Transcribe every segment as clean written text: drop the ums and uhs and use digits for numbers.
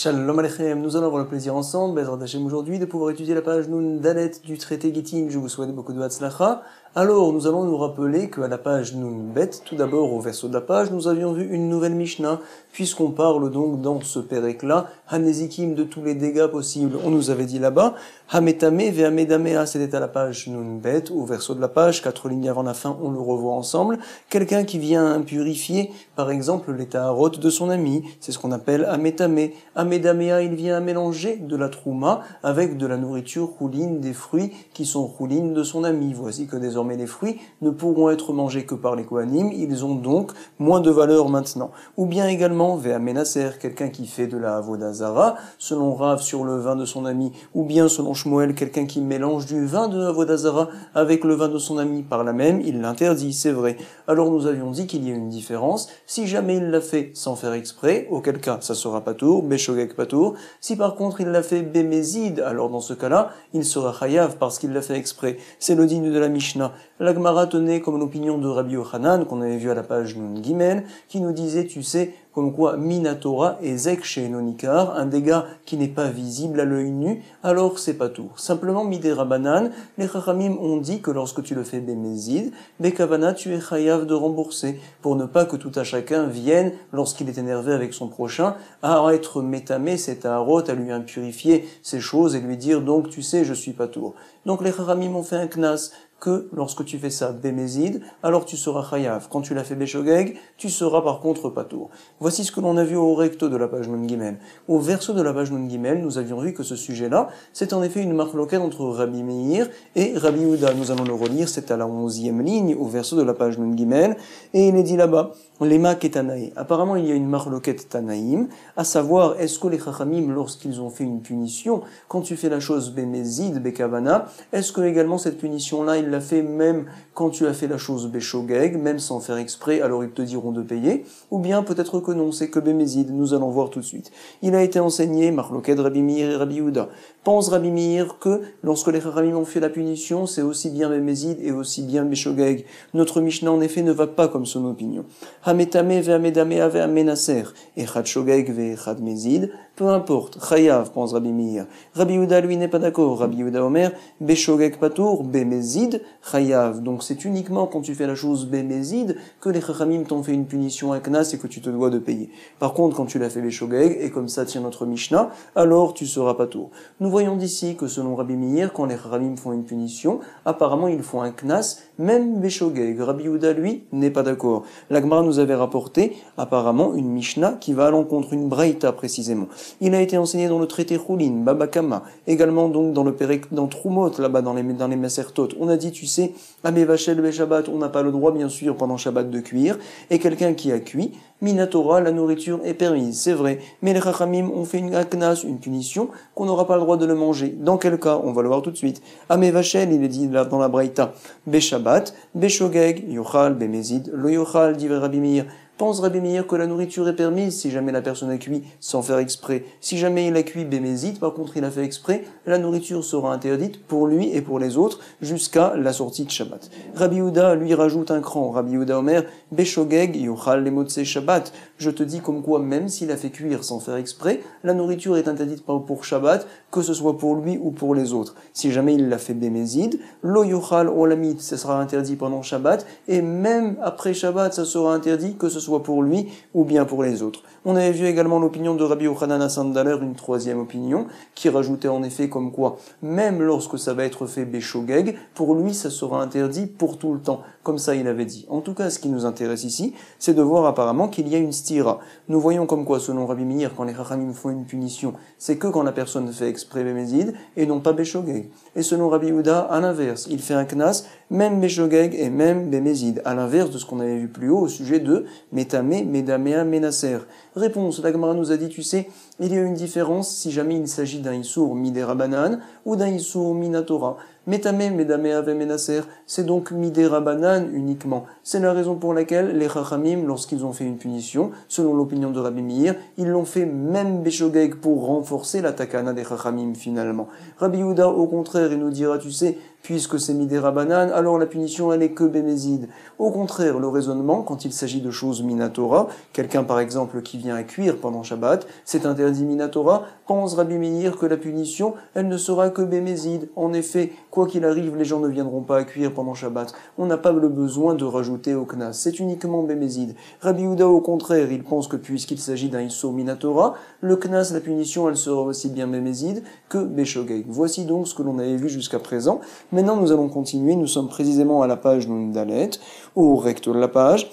Shalom Aleichem, nous allons avoir le plaisir ensemble, Bezrat Hashem aujourd'hui, de pouvoir étudier la page Nun Dalet du traité Gittin. Je vous souhaite beaucoup de Hatzlacha. Alors, nous allons nous rappeler qu'à la page Nun Bet, tout d'abord au verso de la page, nous avions vu une nouvelle Mishnah, puisqu'on parle donc dans ce Pérec-là, Hanezikim de tous les dégâts possibles. On nous avait dit là-bas, Hametame ve'amedamea, c'était à la page Nun Bet, au verso de la page, 4 lignes avant la fin, on le revoit ensemble. Quelqu'un qui vient purifier, par exemple, les taharot de son ami, c'est ce qu'on appelle Hametame. Amedamea, il vient mélanger de la trouma avec de la nourriture rouline des fruits qui sont roulines de son ami. Voici que désormais les fruits ne pourront être mangés que par les Kohanim, ils ont donc moins de valeur maintenant. Ou bien également Ve'amenaser, quelqu'un qui fait de la Avodah Zara, selon Rav sur le vin de son ami, ou bien selon Shmuel, quelqu'un qui mélange du vin de Avodah Zara avec le vin de son ami, par là même, il l'interdit, c'est vrai. Alors nous avions dit qu'il y a une différence, si jamais il l'a fait sans faire exprès, auquel cas ça sera patour, Beshogeg patour. Si par contre il l'a fait bémézid, alors dans ce cas-là, il sera chayav parce qu'il l'a fait exprès. C'est le digne de la Mishnah. La Gemara tenait comme l'opinion de Rabbi Yochanan, qu'on avait vu à la page Nun Gimel, qui nous disait, tu sais, comme quoi Minatora et Zek chez Nonikar, un dégât qui n'est pas visible à l'œil nu, alors c'est pas tout. Simplement, Midé Rabanan, les Chachamim ont dit que lorsque tu le fais bémézid, Bekavana, tu es chayav de rembourser, pour ne pas que tout à chacun vienne, lorsqu'il est énervé avec son prochain, à être métamé, c'est à Harot, à lui impurifier ces choses et lui dire donc tu sais, je suis pas tour. Donc les Chachamim ont fait un knas, que lorsque tu fais ça bémézid, alors tu seras chayav. Quand tu l'as fait béshogeg, tu seras par contre patour. Voici ce que l'on a vu au recto de la page Nun Gimel. Au verso de la page Nun Gimel, nous avions vu que ce sujet-là, c'est en effet une marloquette entre Rabbi Meir et Rabbi Yehuda. Nous allons le relire, c'est à la 11e ligne, au verso de la page Nun Gimel, et il est dit là-bas, Lema ketanaï. Apparemment, il y a une marloquette tanaïm, à savoir, est-ce que les chachamim, lorsqu'ils ont fait une punition, quand tu fais la chose bémézid, bekavana, est-ce que également cette punition-là, il l'a fait même quand tu as fait la chose béshogeg, même sans faire exprès, alors ils te diront de payer, ou bien peut-être que non, c'est que bémézid, nous allons voir tout de suite. Il a été enseigné, marloquette Rabbi Meir et Rabbi Yehuda. Pense Rabbi Meir que lorsque les chachamim ont fait la punition, c'est aussi bien bémézid et aussi bien béshogeg. Notre Mishnah, en effet, ne va pas comme son opinion. Hametame ve'amedamea ve'amenaser, echad shogeg ve'echad mezid, peu importe, chayav, pense Rabbi Meir. Rabbi Yehuda, lui, n'est pas d'accord. Rabbi Yehuda Omer, béshogeg patour, bémézid, chayav. Donc c'est uniquement quand tu fais la chose bémézid que les chachamim t'ont fait une punition à knas et que tu te dois de payer. Par contre, quand tu l'as fait béshogeg, et comme ça tient notre Mishnah, alors tu seras patour. Nous voyons d'ici que selon Rabbi Meir, quand les chachamim font une punition, apparemment ils font un knas, même béshogeg. Rabbi Yehuda, lui, n'est pas d'accord. La Gemara nous avait rapporté, apparemment, une Mishnah qui va à l'encontre, une braïta précisément. Il a été enseigné dans le traité Choulin, Baba Kama, également donc dans le Pérec, dans Trumot, là-bas, dans les Masertot. On a dit, tu sais, Amé Vachel Be Shabbat, on n'a pas le droit, bien sûr, pendant Shabbat de cuire, et quelqu'un qui a cuit, Minatora, la nourriture est permise, c'est vrai, mais les Chachamim ont fait une aknas, une punition, qu'on n'aura pas le droit de le manger. Dans quel cas? On va le voir tout de suite. Amé Vachel, il est dit là, dans la Braïta, Be Shabbat, Be Shogeg, Yochal, Be Mezid, Lo Yochal, dit Rabbi Meir. Pense Rabbi Meir que la nourriture est permise si jamais la personne a cuit sans faire exprès. Si jamais il a cuit bémézid, par contre il a fait exprès, la nourriture sera interdite pour lui et pour les autres jusqu'à la sortie de Shabbat. Rabbi Yehuda lui rajoute un cran. Rabbi Yehuda Omer, Beshogeg, Yochal lemotse Shabbat. Je te dis comme quoi même s'il a fait cuire sans faire exprès, la nourriture est interdite pour Shabbat, que ce soit pour lui ou pour les autres. Si jamais il l'a fait bémézid, Lo Yochal olamit, ce sera interdit pendant Shabbat, et même après Shabbat, ça sera interdit que ce soit pour lui ou bien pour les autres. On avait vu également l'opinion de Rabbi Yochanan à Sandaler, une troisième opinion, qui rajoutait en effet comme quoi, même lorsque ça va être fait béshogeg, pour lui ça sera interdit pour tout le temps. Comme ça il avait dit. En tout cas, ce qui nous intéresse ici, c'est de voir apparemment qu'il y a une stira. Nous voyons comme quoi, selon Rabbi Meir, quand les chachamim font une punition, c'est que quand la personne fait exprès bémézid et non pas béshogeg. Et selon Rabbi Yehuda, à l'inverse, il fait un knas, même béshogeg et même bémézid. À l'inverse de ce qu'on avait vu plus haut au sujet de Metame, Medamea, Menaser. Réponse, la Gemara nous a dit, tu sais, il y a une différence si jamais il s'agit d'un Issour Midé Rabanan ou d'un Issour Minatora. Metame, Medamea, Menaser, c'est donc Midé Rabanan uniquement. C'est la raison pour laquelle les Chachamim, lorsqu'ils ont fait une punition, selon l'opinion de Rabbi Meir, ils l'ont fait même béshogeg pour renforcer la takana des Chachamim finalement. Rabbi Yehuda, au contraire, il nous dira, tu sais, puisque c'est Midé Rabanan, alors la punition elle est que bémézid. Au contraire, le raisonnement, quand il s'agit de choses minatora, quelqu'un par exemple qui vient à cuire pendant Shabbat, c'est interdit interdit Minatora, pense Rabbi Meir que la punition, elle ne sera que bémézide. En effet, quoi qu'il arrive, les gens ne viendront pas à cuire pendant Shabbat. On n'a pas le besoin de rajouter au Knas, c'est uniquement bémézide. Rabbi Yehuda, au contraire, il pense que puisqu'il s'agit d'un Issur Minatora, le Knas, la punition, elle sera aussi bien bémézide que Béshogeg. Voici donc ce que l'on avait vu jusqu'à présent. Maintenant, nous allons continuer. Nous sommes précisément à la page Nun Dalet, au recto de la page.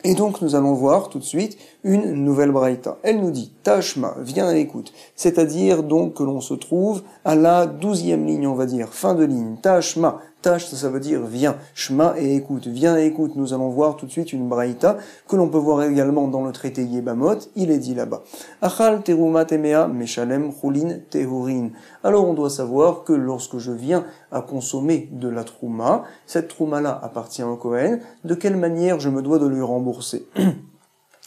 Et donc, nous allons voir tout de suite une nouvelle braïta. Elle nous dit, Tashma, viens à l'écoute. C'est-à-dire donc que l'on se trouve à la 12e ligne, on va dire, fin de ligne. Tashma. Tash, ça veut dire viens. Shma et écoute. Viens et écoute. Nous allons voir tout de suite une braïta que l'on peut voir également dans le traité Yebamot. Il est dit là-bas. Achal teruma temea meshalem chulin tehurin. Alors on doit savoir que lorsque je viens à consommer de la trouma, cette trouma-là appartient au Kohen. De quelle manière je me dois de lui rembourser?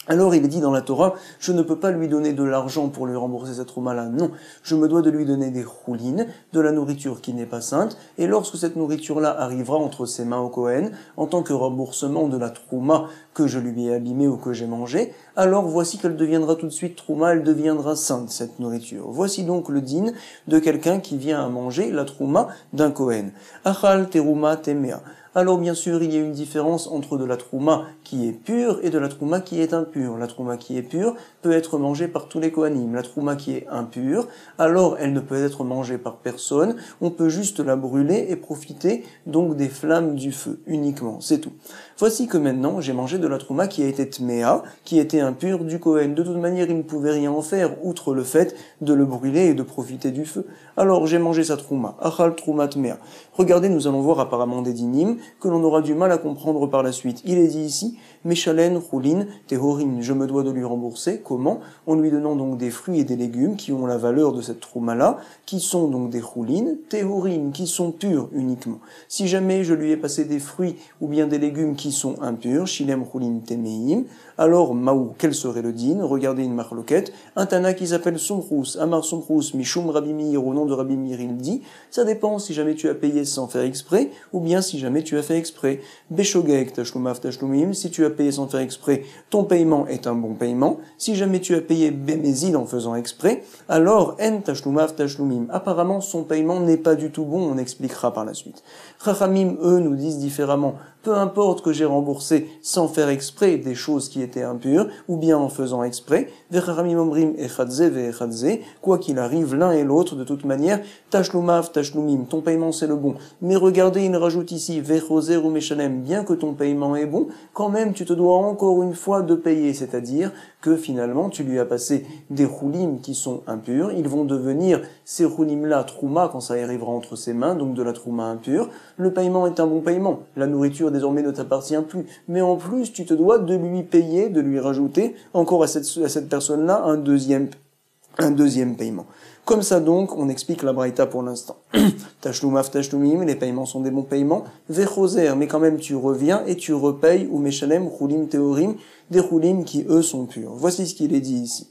Alors il est dit dans la Torah, je ne peux pas lui donner de l'argent pour lui rembourser cette trouma-là, non. Je me dois de lui donner des choulines, de la nourriture qui n'est pas sainte, et lorsque cette nourriture-là arrivera entre ses mains au Kohen, en tant que remboursement de la trouma que je lui ai abîmée ou que j'ai mangée, alors voici qu'elle deviendra tout de suite trouma, elle deviendra sainte, cette nourriture. Voici donc le din de quelqu'un qui vient à manger la trouma d'un Kohen. Achal teruma temea. Alors bien sûr, il y a une différence entre de la trouma qui est pure et de la trouma qui est impure. La trouma qui est pure peut être mangée par tous les kohanim. La trouma qui est impure, alors elle ne peut être mangée par personne. On peut juste la brûler et profiter donc des flammes du feu uniquement. C'est tout. Voici que maintenant, j'ai mangé de la trouma qui a été tméa, qui était impure du Kohen. De toute manière, il ne pouvait rien en faire, outre le fait de le brûler et de profiter du feu. Alors, j'ai mangé sa trouma. Achal trouma tméa. Regardez, nous allons voir apparemment des dinim que l'on aura du mal à comprendre par la suite. Il est dit ici, Meshalen, Choulin, Tehorin. Je me dois de lui rembourser. Comment? En lui donnant donc des fruits et des légumes qui ont la valeur de cette trouma-là, qui sont donc des Choulin, Tehorin, qui sont purs uniquement. Si jamais je lui ai passé des fruits ou bien des légumes qui sont impurs, Shilem, Choulin, Temeim, alors, Maou, quel serait le din? Regardez une marloquette, un Tana qui s'appelle Sumrous, Amar Sumrous, Mishum Rabbi Meir, au nom de Rabbi Meir, il dit, ça dépend si jamais tu as payé sans faire exprès, ou bien si jamais tu as fait exprès. Beshogek, Tashlumav, Tashlumim, si tu as payé sans faire exprès, ton paiement est un bon paiement. Si jamais tu as payé Bémézid en faisant exprès, alors En Tashlumav, Tashlumim. Apparemment, son paiement n'est pas du tout bon, on expliquera par la suite. Chachamim, eux, nous disent différemment. Peu importe que j'ai remboursé sans faire exprès des choses qui étaient impures, ou bien en faisant exprès, quoi qu'il arrive, l'un et l'autre, de toute manière, tashlumav, tashlumim, ton paiement c'est le bon. Mais regardez, il rajoute ici, vechoser ou meshalem, bien que ton paiement est bon, quand même tu te dois encore une fois de payer, c'est-à-dire que finalement tu lui as passé des roulim qui sont impurs, ils vont devenir ces roulim-là trouma quand ça arrivera entre ses mains, donc de la trouma impure. Le paiement est un bon paiement, la nourriture désormais ne t'appartient plus, mais en plus tu te dois de lui payer, de lui rajouter encore à cette personne-là un deuxième paiement. Comme ça donc, on explique la braïta pour l'instant. Tashlumaf tashlumim, les paiements sont des bons paiements. Vechoser, mais quand même tu reviens et tu repayes, ou meshalem, roulim teorim, des roulim qui eux sont purs. Voici ce qu'il est dit ici.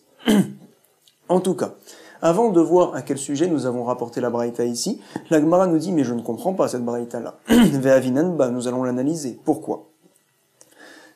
En tout cas, avant de voir à quel sujet nous avons rapporté la braïta ici, la Gemara nous dit, mais je ne comprends pas cette braïta-là. Ve'avinanba, nous allons l'analyser. Pourquoi?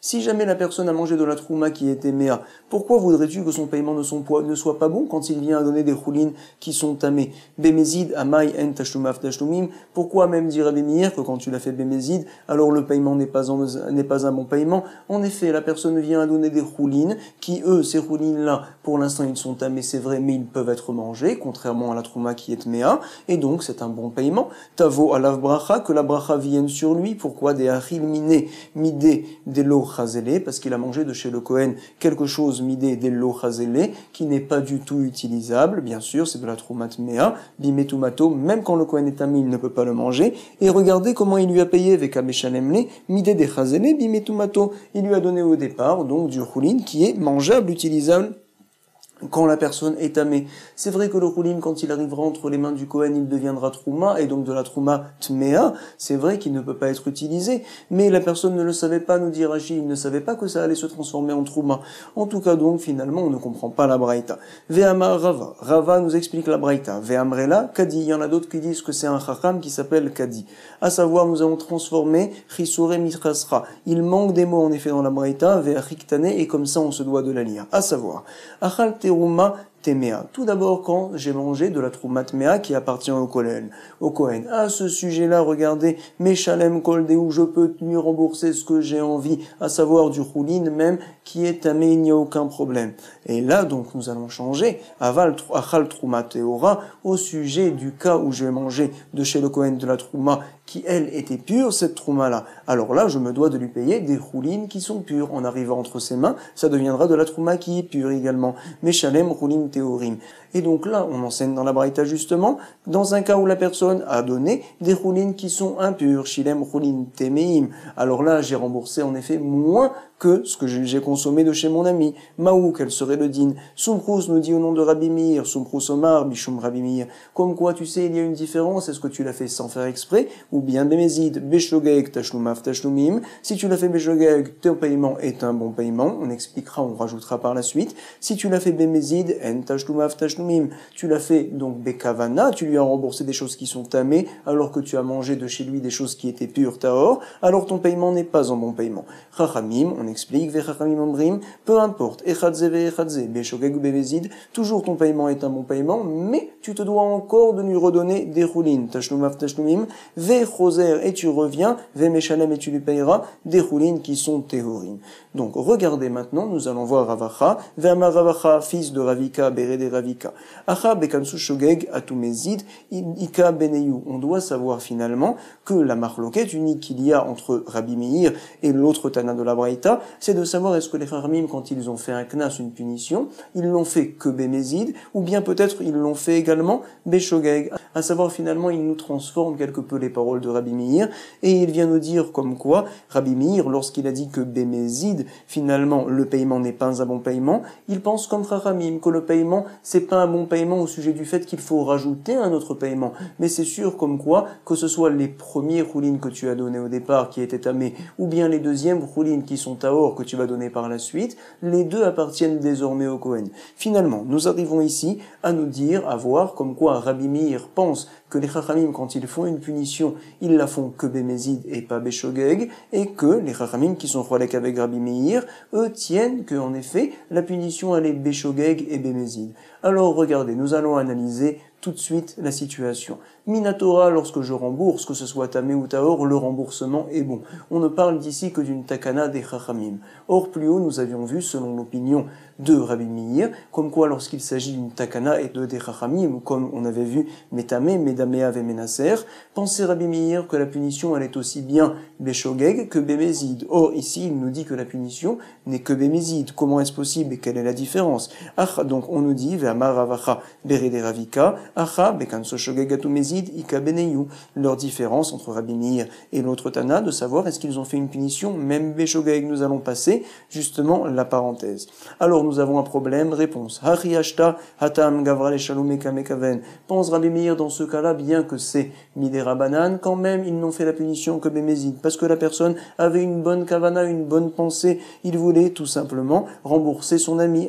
Si jamais la personne a mangé de la trouma qui était méa, pourquoi voudrais-tu que son paiement ne soit pas bon quand il vient à donner des choulines qui sont tamées? Bémézid, amay, en tashlumav tashlumim, pourquoi même dire à Bémir que quand tu l'as fait bémézid, alors le paiement n'est pas un bon paiement? En effet, la personne vient à donner des choulines qui, eux, ces choulines-là, pour l'instant ils sont tamés, c'est vrai, mais ils peuvent être mangés, contrairement à la trouma qui est méa, et donc c'est un bon paiement. Tavo alav bracha, que la bracha vienne sur lui, pourquoi des achil miné, midé, des lo parce qu'il a mangé de chez le Kohen quelque chose midé d'ello chazélé qui n'est pas du tout utilisable, bien sûr, c'est de la trouma tméa, bimetumato, même quand le Kohen est ami, il ne peut pas le manger, et regardez comment il lui a payé avec ameshalemle, midé de chazélé, bimetumato, il lui a donné au départ, donc du choulin qui est mangeable, utilisable, quand la personne est tamée. C'est vrai que le roulim, quand il arrivera entre les mains du Kohen, il deviendra trouma, et donc de la trouma tméa, c'est vrai qu'il ne peut pas être utilisé, mais la personne ne le savait pas, nous dit Rashi, il ne savait pas que ça allait se transformer en trouma. En tout cas donc, finalement, on ne comprend pas la braïta. Ve'amar Rava, Rava nous explique la braïta. Ve'amrela, Kadi, il y en a d'autres qui disent que c'est un chacham qui s'appelle Kadi. À savoir, nous avons transformé Chisore Mitrasra. Il manque des mots en effet dans la braïta, Ve'achiktane, et comme ça on se doit de la lire. À savoir, Achal teruma Téméa. Tout d'abord, quand j'ai mangé de la Troumat Méa qui appartient au Kohen. À ce sujet-là, regardez, Meshalem Koldé, où je peux lui rembourser ce que j'ai envie, à savoir du Choulin même, qui est tamé, il n'y a aucun problème. Et là, donc, nous allons changer, Aval Achal Troumat Teora, au sujet du cas où je vais manger de chez le Kohen de la Trouma, qui elle était pure, cette Trouma-là. Alors là, je me dois de lui payer des Choulines qui sont pures. En arrivant entre ses mains, ça deviendra de la Trouma qui est pure également. Meshalem Choulin Teorim. Et donc là, on enseigne dans la Braïta justement, dans un cas où la personne a donné des choulines qui sont impures, Shilem Choulin Temeim. Alors là, j'ai remboursé en effet moins que ce que j'ai consommé de chez mon ami. Maou, quel serait le din? Sumprous nous dit au nom de Rabbi Meir, Sumprous Omar, Bishum Rabbi Meir. Comme quoi, tu sais, il y a une différence, est-ce que tu l'as fait sans faire exprès, ou bien Bémézid, Beshogeg, Tashlumav, Tashlumim. Si tu l'as fait Beshogeg, ton paiement est un bon paiement, on expliquera, on rajoutera par la suite. Si tu l'as fait Bémézid, En Tashlumav, Tashlumim, tu l'as fait donc Bekavana, tu lui as remboursé des choses qui sont tamées, alors que tu as mangé de chez lui des choses qui étaient pures, Tahor, alors ton paiement n'est pas un bon paiement. Chachamim, on explique, Vechachamim Ombrim, peu importe, Echadze Vechadze, Beshogeg ou Bémézid, toujours ton paiement est un bon paiement, mais tu te dois encore de lui redonner des choulines, Tashlumav, Tashlumim, Vechoser, et tu reviens, Vemeshalem, et tu lui payeras des choulines qui sont Tehorim. Donc, regardez maintenant, nous allons voir Ravacha, Verma Ravacha, fils de Ravika, Berede Ravika. Acha Bekansu Shogeg, Atumezid, Ika Beneyu. On doit savoir finalement que la marloquette unique qu'il y a entre Rabbi Meir et l'autre Tana de la Braïta, c'est de savoir est-ce que les Chachamim, quand ils ont fait un knas, une punition, ils l'ont fait que Bémézid, ou bien peut-être ils l'ont fait également Beshogeg. À savoir finalement, il nous transforme quelque peu les paroles de Rabbi Meir, et il vient nous dire comme quoi, Rabbi Meir, lorsqu'il a dit que Bémézid, finalement, le paiement n'est pas un bon paiement, il pense comme Chachamim, que le paiement, c'est pas un bon paiement au sujet du fait qu'il faut rajouter un autre paiement. Mais c'est sûr comme quoi, que ce soit les premiers choulines que tu as donnés au départ, qui étaient tamés, ou bien les deuxièmes choulines qui sont tahor, que tu vas donner par la suite, les deux appartiennent désormais au Kohen. Finalement, nous arrivons ici à nous dire, à voir comme quoi Rabbi Meir pense que les Chachamim, quand ils font une punition, ils la font que Bémézid et pas Beshogeg, et que les Chachamim qui sont cholek avec Rabbi Meir, eux tiennent que, en effet, la punition elle est Beshogeg et Bémézid. Alors regardez, nous allons analyser tout de suite la situation. Minatora, lorsque je rembourse, que ce soit tamé ou tahor, le remboursement est bon. On ne parle d'ici que d'une takana des chachamim. Or, plus haut, nous avions vu, selon l'opinion de Rabbi Meir, comme quoi lorsqu'il s'agit d'une takana et de des chachamim, comme on avait vu Metame, Medamea ve Menaser, pensez Rabbi Meir que la punition elle est aussi bien Beshogeg que Bémézid. Or, ici, il nous dit que la punition n'est que Bémézid. Comment est-ce possible et quelle est la différence? Donc, on nous dit, Ve'amar Ravacha Berede Ravika, Acha Bekanso Shogeg Atumezid, Ika Beneyu. Leur différence entre Rabbi Meir et l'autre Tana, de savoir est-ce qu'ils ont fait une punition, même Beshogeg. Nous allons passer justement la parenthèse. Alors, nous avons un problème, réponse. Hachi Ashta, Hatam Gavra le Shalom Mekaven. Pense Rabbi Meir dans ce cas-là, bien que c'est Midera Banan, quand même, ils n'ont fait la punition que Bémézid, parce que la personne avait une bonne kavana, une bonne pensée. Il voulait tout simplement rembourser son ami.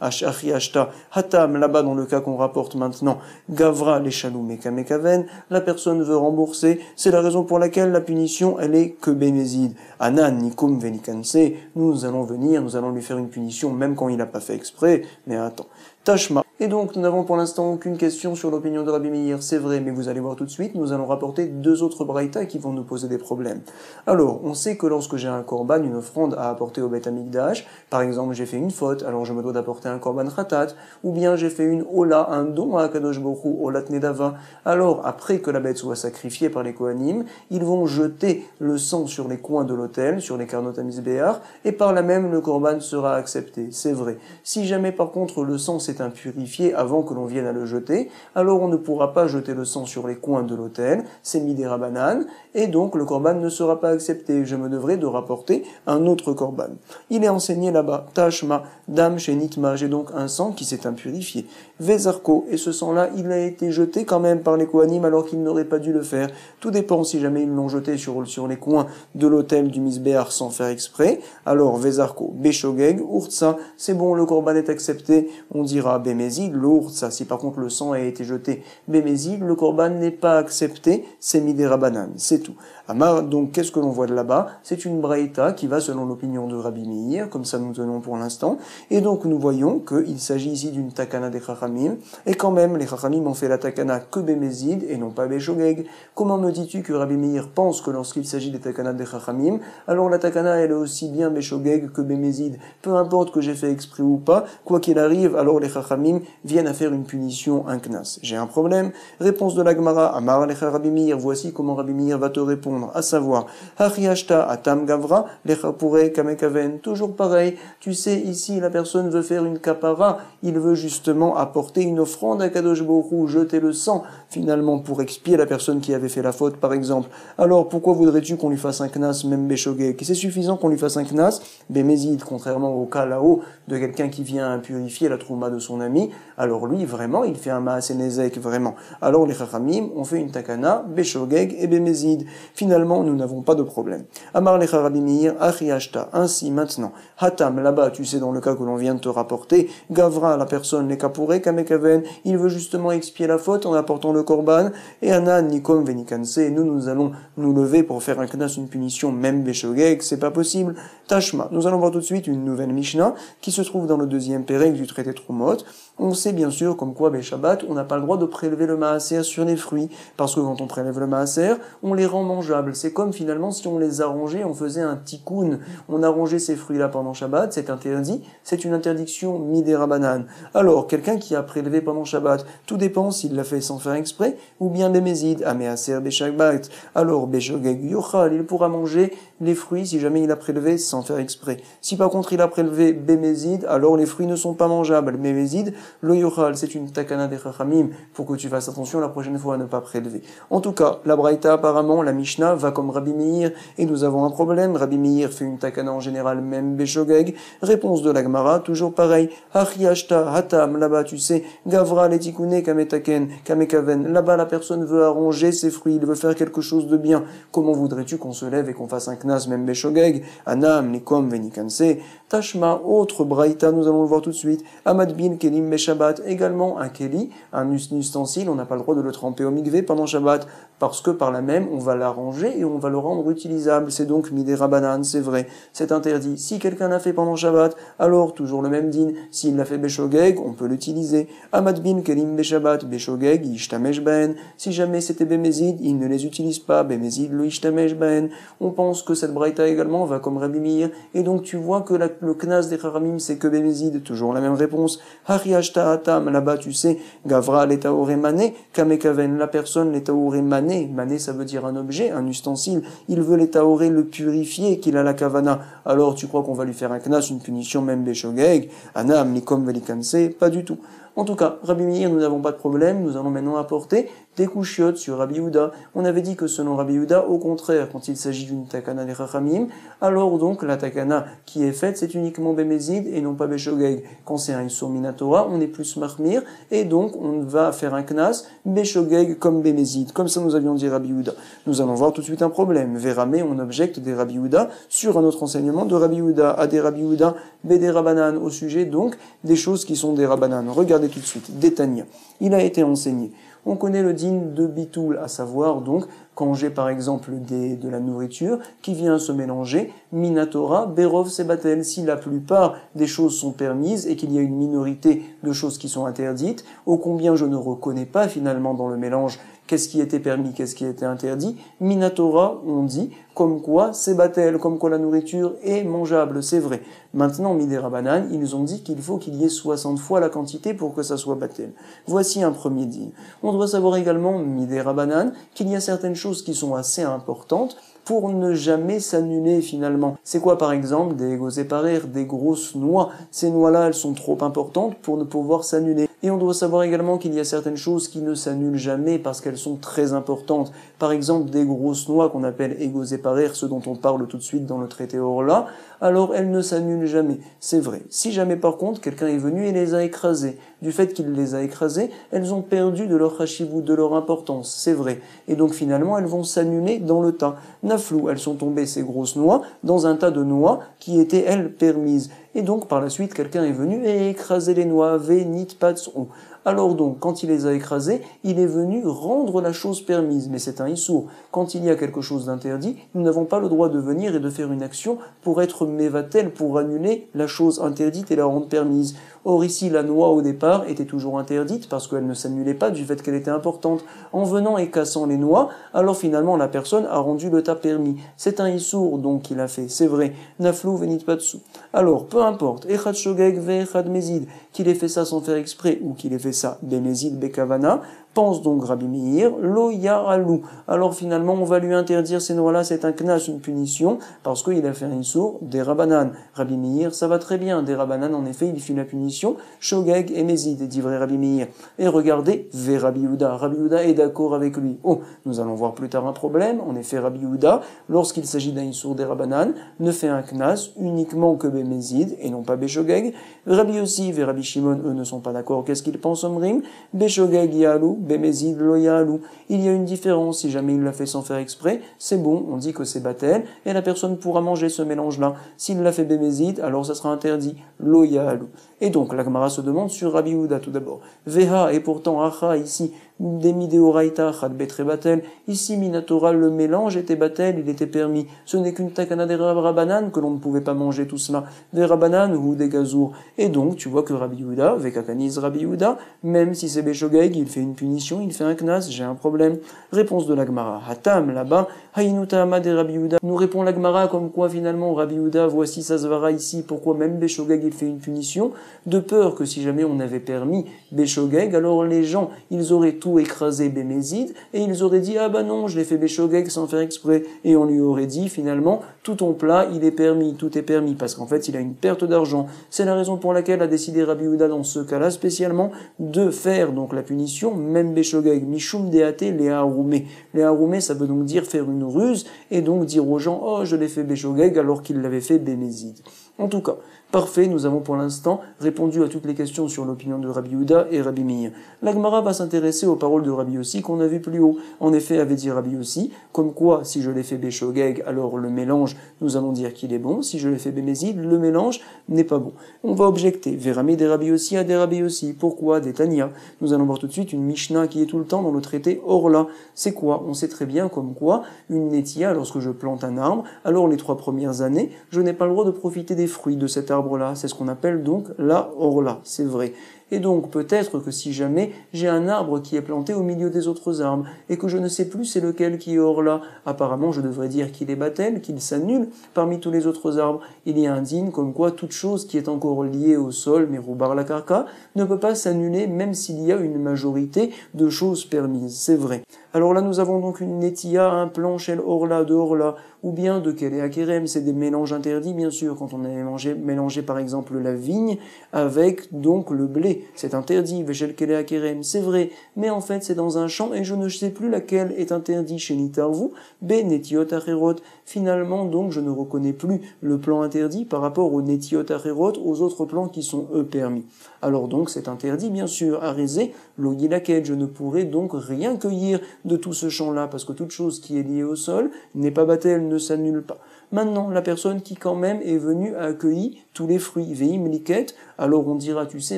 Hachi Ashta, Hatam, là-bas dans le cas qu'on rapporte maintenant, Gavra le Shalom Mekaven, la personne veut rembourser, c'est la raison pour laquelle la punition, elle est que Bémézid. Anan, Nikum, Venikanse, nous allons venir, nous allons lui faire une punition, même quand il n'a pas fait exprès, mais attends. Tashma. Et donc, nous n'avons pour l'instant aucune question sur l'opinion de Rabbi Meir, c'est vrai, mais vous allez voir tout de suite, nous allons rapporter deux autres braïtas qui vont nous poser des problèmes. Alors, on sait que lorsque j'ai un korban, une offrande à apporter au Beth Amikdash, par exemple, j'ai fait une faute, alors je me dois d'apporter un korban khatat, ou bien j'ai fait une ola, un don à Akadosh Baruch Hu, olat nedava. Alors, après que la bête soit sacrifiée par les Kohanim, ils vont jeter le sang sur les coins de l'autel, sur les karnot hamizbeach, et par là même, le korban sera accepté. C'est vrai. Si jamais, par contre, le sang s'est impurifié avant que l'on vienne à le jeter, alors on ne pourra pas jeter le sang sur les coins de l'autel, c'est midera banane, et donc le korban ne sera pas accepté. Je me devrai de rapporter un autre korban. Il est enseigné là-bas, tashma, dam shenitma, j'ai donc un sang qui s'est impurifié. Vezarko, et ce sang-là, il a été jeté quand même par les kohanim alors qu'ils n'auraient pas dû le faire. Tout dépend si jamais ils l'ont jeté sur les coins de l'autel du misbéar sans faire exprès. Alors, Vezarko, Beshogeg, Urtsa, c'est bon, le korban est accepté, on dira Bémézid, bémézid, l'ours, ça, si par contre le sang a été jeté, bémézid, le korban n'est pas accepté, c'est midé rabanan, c'est tout. Amar, donc qu'est-ce que l'on voit de là-bas? C'est une braïta qui va selon l'opinion de Rabbi Meir, comme ça nous tenons pour l'instant, et donc nous voyons qu'il s'agit ici d'une takana des chachamim, et quand même les chachamim ont fait la takana que bémézid et non pas béshogeg. Comment me dis-tu que Rabbi Meir pense que lorsqu'il s'agit des takana des chachamim, alors la takana elle est aussi bien béshogeg que bémézid, peu importe que j'ai fait exprès ou pas, quoi qu'il arrive, alors les chachamim viennent à faire une punition, un knas. J'ai un problème? Réponse de la Gemara, Amar lecha Rabbi Meir, voici comment Rabbi Meir va te répondre, à savoir, Hariashta atam gavra, lecha pure kamekaven, toujours pareil, tu sais, ici la personne veut faire une kapara, il veut justement apporter une offrande à Kadosh Baruch Hu, jeter le sang, finalement pour expier la personne qui avait fait la faute, par exemple. Alors pourquoi voudrais-tu qu'on lui fasse un knas, même béshogeg? C'est suffisant qu'on lui fasse un knas, bémézid, contrairement au cas là-haut de quelqu'un qui vient purifier la trouma de son ami, alors lui, vraiment, il fait un maasenezek, vraiment. Alors les chachamim ont fait une takana, béshogeg et bémézid. Finalement, nous n'avons pas de problème. Amar lecha Rabbi Meir, achiashta, ainsi maintenant, hatam, là-bas, tu sais, dans le cas que l'on vient de te rapporter, gavra, la personne, les kapure, kamekaven, il veut justement expier la faute en apportant le korban, et anan, nikom, venikanse, nous allons nous lever pour faire un knas, une punition, même béshogeg, c'est pas possible. Tashma, nous allons voir tout de suite une nouvelle Mishnah, qui se trouve dans le deuxième pérec du traité Trumot. On sait bien sûr, comme quoi, Shabbat, on n'a pas le droit de prélever le maaser sur les fruits, parce que quand on prélève le maaser, on les rend mangeables. C'est comme finalement si on les arrangeait, on faisait un tikkun, on arrangeait ces fruits-là pendant Shabbat, c'est interdit, c'est une interdiction midé rabanan. Alors, quelqu'un qui a prélevé pendant Shabbat, tout dépend s'il l'a fait sans faire exprès, ou bien bémézid, améaser béshagbat. Alors, béshogeg yochal, il pourra manger les fruits si jamais il a prélevé sans faire exprès. Si par contre il a prélevé bémézid, alors les fruits ne sont pas mangeables. Bémézid, le yochal, c'est une takana des chachamim, pour que tu fasses attention la prochaine fois à ne pas prélever. En tout cas, la braïta apparemment, la Mishnah va comme Rabbi Meir, et nous avons un problème. Rabbi Meir fait une takana en général, même béshogeg. Réponse de la Gemara, toujours pareil. Hachiyashta, hatam, là-bas tu sais, gavra, letikune, kametaken, kamekaven. Là-bas la personne veut arranger ses fruits, il veut faire quelque chose de bien. Comment voudrais-tu qu'on se lève et qu'on fasse un knas, même béshogeg? Anam, nikom, venikanse. Tashma, autre braïta, nous allons le voir tout de suite. Amadbin, kelim, beshabbat, également un keli, un ustensile, on n'a pas le droit de le tremper au mikvé pendant Shabbat, parce que par là même, on va l'arranger et on va le rendre utilisable. C'est donc midé rabanan, c'est vrai, c'est interdit. Si quelqu'un l'a fait pendant Shabbat, alors toujours le même din. S'il l'a fait béshogeg, on peut l'utiliser. Amadbin, kelim, beshabbat, béshogeg, yishtamesh ben. Si jamais c'était bémézid, il ne les utilise pas, bémézid, le yishtamesh ben. On pense que cette braïta également va comme Rabbi Meir, et donc tu vois que le knas des charamim c'est que bémézid, toujours la même réponse. Hariashta atam, là-bas tu sais, gavra l'etaoré mané, kamekaven, la personne l'etaoré mané, mané ça veut dire un objet, un ustensile, il veut l'etaoré le purifier, qu'il a la kavana, alors tu crois qu'on va lui faire un knas, une punition même béshogeg, anam nikom velikanse, pas du tout. En tout cas, Rabbi Meir, nous n'avons pas de problème, nous allons maintenant apporter des couchiottes sur Rabbi Yehuda. On avait dit que selon Rabbi Yehuda, au contraire, quand il s'agit d'une takana des chachamim, alors donc la takana qui est faite, c'est uniquement bémézid et non pas béshogeg. Quand c'est un issur minatora, on est plus mahmir, et donc on va faire un knas, béshogeg comme bémézid. Comme ça nous avions dit Rabbi Yehuda. Nous allons voir tout de suite un problème. Véramé, on objecte des Rabbi Yehuda sur un autre enseignement de Rabbi Yehuda, à des Rabbi Yehuda, bédé rabanan, au sujet donc des choses qui sont des rabanan. Regardez tout de suite, Détania. Il a été enseigné. On connaît le din de bitoul, à savoir donc quand j'ai par exemple de la nourriture qui vient se mélanger, minatora, berov, sebatel, si la plupart des choses sont permises et qu'il y a une minorité de choses qui sont interdites, ô combien je ne reconnais pas finalement dans le mélange qu'est-ce qui était permis, qu'est-ce qui était interdit. Minatora, on dit, comme quoi c'est batel, comme quoi la nourriture est mangeable, c'est vrai. Maintenant, midé rabanan, ils ont dit qu'il faut qu'il y ait 60 fois la quantité pour que ça soit batel. Voici un premier din. On doit savoir également, midé rabanan, qu'il y a certaines choses qui sont assez importantes pour ne jamais s'annuler finalement. C'est quoi par exemple des gozéparer, des grosses noix? Ces noix-là, elles sont trop importantes pour ne pouvoir s'annuler. Et on doit savoir également qu'il y a certaines choses qui ne s'annulent jamais parce qu'elles sont très importantes. Par exemple, des grosses noix qu'on appelle égozéparer, ce dont on parle tout de suite dans le traité Orla, alors elles ne s'annulent jamais. C'est vrai. Si jamais par contre quelqu'un est venu et les a écrasées du fait qu'il les a écrasées, elles ont perdu de leur chashivut, de leur importance, c'est vrai. Et donc finalement, elles vont s'annuler dans le tas. Naflou, elles sont tombées, ces grosses noix, dans un tas de noix qui étaient, elles, permises. Et donc, par la suite, quelqu'un est venu et écrasé les noix, venit patsou. Alors donc, quand il les a écrasées, il est venu rendre la chose permise, mais c'est un issour. Quand il y a quelque chose d'interdit, nous n'avons pas le droit de venir et de faire une action pour être mévatel, pour annuler la chose interdite et la rendre permise. Or ici, la noix au départ était toujours interdite parce qu'elle ne s'annulait pas du fait qu'elle était importante. En venant et cassant les noix, alors finalement la personne a rendu le tas permis. C'est un issour donc qu'il a fait, c'est vrai. Naflou venit patsou. Alors, peu importe, echad shogeg ve echad mezid, qu'il ait fait ça sans faire exprès ou qu'il ait fait ça bemezid bekavana, pense donc Rabbi Meir, lo yaralou. Alors finalement, on va lui interdire ces noix-là, c'est un knas, une punition, parce qu'il a fait un issour des rabanan. Rabbi Meir, ça va très bien, des rabanan, en effet, il fit la punition, shogeg et mezid, dit vrai Rabbi Meir. Et regardez, ve Rabbi Yehuda. Rabbi Yehuda est d'accord avec lui. Oh, nous allons voir plus tard un problème. En effet, Rabbi Yehuda, lorsqu'il s'agit d'un issour des rabanan, ne fait un knas uniquement que bemezid, et non pas beshogeg. Rabbi Yossi et Rabbi Shimon, eux, ne sont pas d'accord. Qu'est-ce qu'ils pensent, Omrim? Beshogeg yalou, bemezid lo yalou. Il y a une différence, si jamais il l'a fait sans faire exprès, c'est bon, on dit que c'est batel, et la personne pourra manger ce mélange-là. S'il l'a fait bemezid, alors ça sera interdit, lo yalou. Et donc, la Gemara se demande sur Rabbi Yehuda tout d'abord. Veha, et pourtant, acha, ici, demi deoraita, chad betre batel, ici, minatora, le mélange était batel, il était permis. Ce n'est qu'une takana des rabanan que l'on ne pouvait pas manger tout cela. Des rabanan ou des gazour. Et donc, tu vois que Rabbi Yehuda, vekakaniz Rabbi Yehuda, même si c'est beshogeg, il fait une punition, il fait un knas, j'ai un problème. Réponse de la Gemara. Hatam, là-bas, haïnuta amad et Rabbi Yehuda. Nous répond la Gemara comme quoi finalement Rabbi Yehuda, voici sa svara ici, pourquoi même beshogeg il fait une punition, de peur que si jamais on avait permis beshogeg, alors les gens, ils auraient tout écrasé bémézid, et ils auraient dit, ah bah non, je l'ai fait beshogeg sans faire exprès, et on lui aurait dit finalement, tout ton plat, il est permis, tout est permis, parce qu'en fait, il a une perte d'argent. C'est la raison pour laquelle a décidé Rabbi Yehuda dans ce cas-là spécialement de faire donc la punition, même beshogeg, mishum deate les haroumé. Les haroumé, ça veut donc dire faire une ruse, et donc dire aux gens, oh, je l'ai fait beshogeg alors qu'il l'avait fait bémézid. En tout cas, parfait, nous avons pour l'instant répondu à toutes les questions sur l'opinion de Rabbi Yehuda et Rabbi Meir. La Gemara va s'intéresser aux paroles de Rabbi Yossi qu'on a vu plus haut. En effet, avait dit Rabbi Yossi, comme quoi, si je l'ai fait beshogeg, alors le mélange, nous allons dire qu'il est bon. Si je l'ai fait bémézid, le mélange n'est pas bon. On va objecter. Véramé des Rabbi Yossi à des Rabbi Yossi. Pourquoi? Des Tania. Nous allons voir tout de suite une Mishnah qui est tout le temps dans le traité Orla. C'est quoi? On sait très bien comme quoi, une netia, lorsque je plante un arbre, alors les 3 premières années, je n'ai pas le droit de profiter des fruits de cet arbre-là. C'est ce qu'on appelle donc la orla, c'est vrai. Et donc peut-être que si jamais j'ai un arbre qui est planté au milieu des autres arbres et que je ne sais plus c'est lequel qui est orla, apparemment je devrais dire qu'il est batel, qu'il s'annule parmi tous les autres arbres. Il y a un din comme quoi toute chose qui est encore liée au sol, mais roubar la karka, ne peut pas s'annuler même s'il y a une majorité de choses permises, c'est vrai. Alors là nous avons donc une netia, un plan shel orla de orla, ou bien de kelea kerem, c'est des mélanges interdits bien sûr, quand on a mélangé par exemple la vigne avec donc le blé. C'est interdit, Veshel Kelea Kerem, c'est vrai, mais en fait c'est dans un champ et je ne sais plus laquelle est interdit chez Nitarvu, Netiot Acherot. Finalement donc je ne reconnais plus le plan interdit par rapport aux Netiot Acherot, aux autres plans qui sont eux permis. Alors donc c'est interdit bien sûr, Arézé, Logilaket, je ne pourrai donc rien cueillir de tout ce champ-là, parce que toute chose qui est liée au sol n'est pas battelle, ne s'annule pas. Maintenant, la personne qui quand même est venue a accueilli tous les fruits, veim liket, alors on dira, tu sais,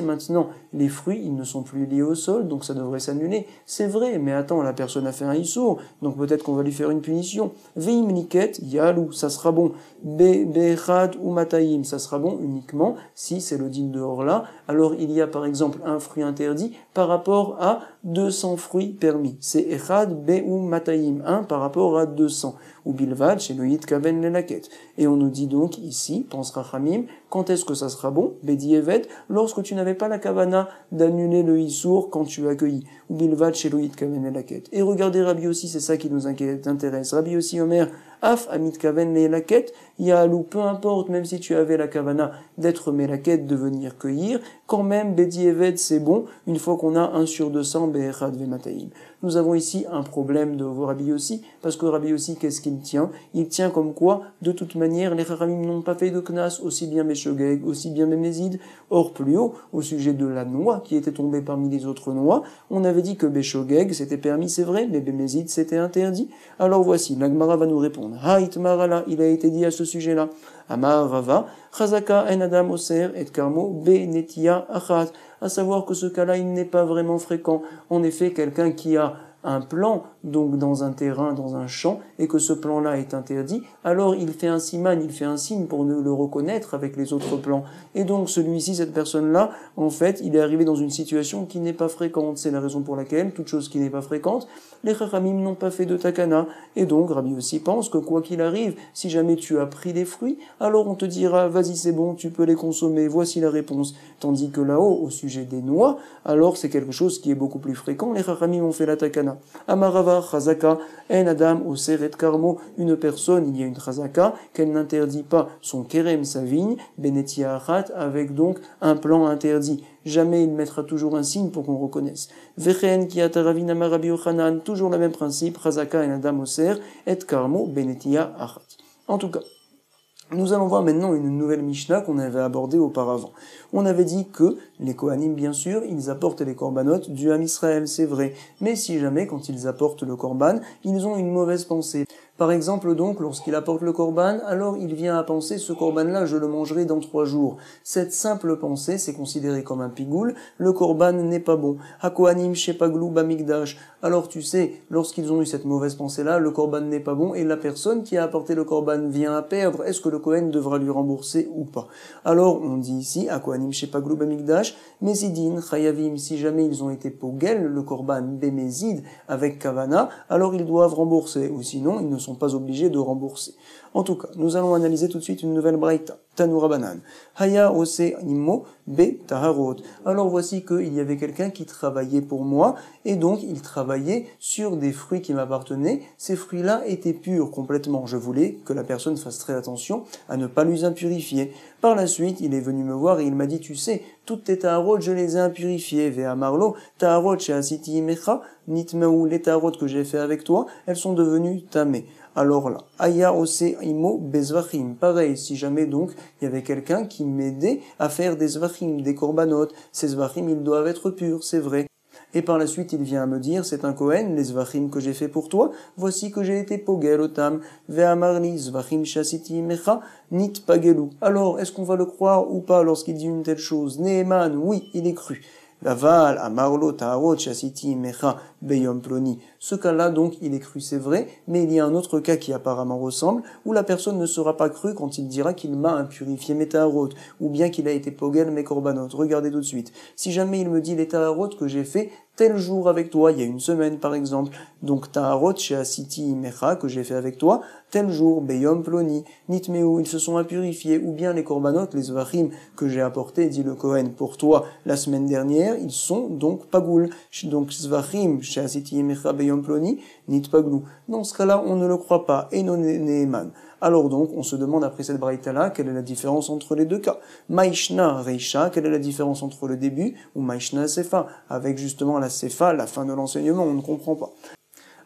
maintenant, les fruits, ils ne sont plus liés au sol, donc ça devrait s'annuler. C'est vrai, mais attends, la personne a fait un issour, donc peut-être qu'on va lui faire une punition. Veim liket, yalou, ça sera bon. Bechad ou mataim, ça sera bon uniquement si c'est le din de Orla. Alors il y a par exemple un fruit interdit par rapport à 200 fruits permis. C'est echad be ou mataim, 1 par rapport à 200. Ou bilvad chez Loïd kaven lelaket. Et on nous dit donc ici, pense Rachamim, quand est-ce que ça sera bon? Bedi evet, lorsque tu n'avais pas la kavana d'annuler le issour quand tu accueillis. Ou bilvad chez Loïd kaven lelaket. Et regardez Rabbi aussi, c'est ça qui nous intéresse. Rabbi aussi Omer, Af amit kaven leelaket, yaalou, peu importe, même si tu avais la kavana d'être melaket, de venir cueillir, quand même, bedieved, c'est bon, une fois qu'on a 1 sur 200, be'echad ve'mataim. Nous avons ici un problème de Rabbi Yossi, parce que Rabbi Yossi, qu'est-ce qu'il tient? Il tient comme quoi, de toute manière, les Chachamim n'ont pas fait de knas, aussi bien Beshogeg, aussi bien Bemezid. Or, plus haut, au sujet de la noix qui était tombée parmi les autres noix, on avait dit que Beshogeg c'était permis, c'est vrai, mais Bemezid c'était interdit. Alors voici, l'Agmara va nous répondre. Haït marala, il a été dit à ce sujet-là. Amar Rava, Chazaka en Adam Oser et Karmo Benetia Achat. À savoir que ce cas-là, il n'est pas vraiment fréquent. En effet, quelqu'un qui a un plan, donc dans un terrain, dans un champ, et que ce plan-là est interdit, alors il fait un siman, il fait un signe pour ne le reconnaître avec les autres plans. Et donc celui-ci, cette personne-là, en fait, il est arrivé dans une situation qui n'est pas fréquente. C'est la raison pour laquelle, toute chose qui n'est pas fréquente, les Chachamim n'ont pas fait de takana. Et donc, Rabbi aussi pense que quoi qu'il arrive, si jamais tu as pris les fruits, alors on te dira, vas-y c'est bon, tu peux les consommer, voici la réponse. Tandis que là-haut, au sujet des noix, alors c'est quelque chose qui est beaucoup plus fréquent, les Chachamim ont fait la takana. Amarava, Chazaka, en Adam, au Seret Karmo, une personne, il y a une Chazaka, qu'elle n'interdit pas son kerem, sa vigne, Benetia Achat, avec donc un plan interdit. Jamais il mettra toujours un signe pour qu'on reconnaisse. Vechen ki ataravin amarabi Yochanan, toujours le même principe, Chazaka en Adam, au Ser, et Karmo, Benetia Achat. En tout cas, nous allons voir maintenant une nouvelle Mishnah qu'on avait abordée auparavant. On avait dit que les Kohanim, bien sûr, ils apportent les korbanot du Ham Israël, c'est vrai. Mais si jamais, quand ils apportent le korban, ils ont une mauvaise pensée. Par exemple, donc, lorsqu'il apporte le korban, alors il vient à penser, ce korban-là, je le mangerai dans 3 jours. Cette simple pensée, c'est considéré comme un pigoul, le korban n'est pas bon. Hakohanim shepaglou bamikdash. Alors tu sais, lorsqu'ils ont eu cette mauvaise pensée-là, le korban n'est pas bon, et la personne qui a apporté le korban vient à perdre, est-ce que le Kohen devra lui rembourser ou pas? Alors, on dit ici, Hakohanim shepaglou bamikdash, Mezidin, Chayavim, si jamais ils ont été pogel, le korban bemezid, avec kavana, alors ils doivent rembourser, ou sinon, ils ne sont pas obligés de rembourser. En tout cas, nous allons analyser tout de suite une nouvelle braïta. Tanura Banan. Haya ose immo be taharot. Alors voici qu'il y avait quelqu'un qui travaillait pour moi, et donc il travaillait sur des fruits qui m'appartenaient. Ces fruits-là étaient purs complètement. Je voulais que la personne fasse très attention à ne pas les impurifier. Par la suite, il est venu me voir et il m'a dit, tu sais, toutes tes taharot, je les ai impurifiées. Vea marlo, taharot chez asiti imecha, nitmeou, les taharot que j'ai fait avec toi, elles sont devenues tamées. Alors là, Aya ose imo bezvachim. Pareil, si jamais donc il y avait quelqu'un qui m'aidait à faire des zvachim, des korbanot, ces zvachim ils doivent être purs, c'est vrai. Et par la suite il vient à me dire, c'est un Kohen, les zvachim que j'ai fait pour toi, voici que j'ai été pogel otam, ve'amarli zvachim shasiti mecha, nit pagelu. Alors, est-ce qu'on va le croire ou pas lorsqu'il dit une telle chose? Neeman, oui, il est cru. Laval, Amarlo, Taharot, Chasiti, Mecha, Beyom Ploni. Ce cas-là, donc, il est cru, c'est vrai, mais il y a un autre cas qui apparemment ressemble, où la personne ne sera pas crue quand il dira qu'il m'a impurifié mes Taharot, ou bien qu'il a été pogel mes korbanot. Regardez tout de suite. Si jamais il me dit les Taharot que j'ai fait tel jour avec toi, il y a une semaine par exemple, donc Taharot, Chasiti, Mecha, que j'ai fait avec toi, tel jour, Beyom Ploni, Nitmeu, ils se sont impurifiés, ou bien les korbanot, les zvachim que j'ai apportés, dit le Kohen, pour toi la semaine dernière, ils sont donc pagoul. Donc zvachim, she'asiti mecha beyom ploni, nit paglou. Dans ce cas-là, on ne le croit pas, et non neeman. Alors donc, on se demande après cette braïta-là, quelle est la différence entre les deux cas? Maïshna reisha, quelle est la différence entre le début, ou Maïshna sefa, avec justement la sefa, la fin de l'enseignement, on ne comprend pas.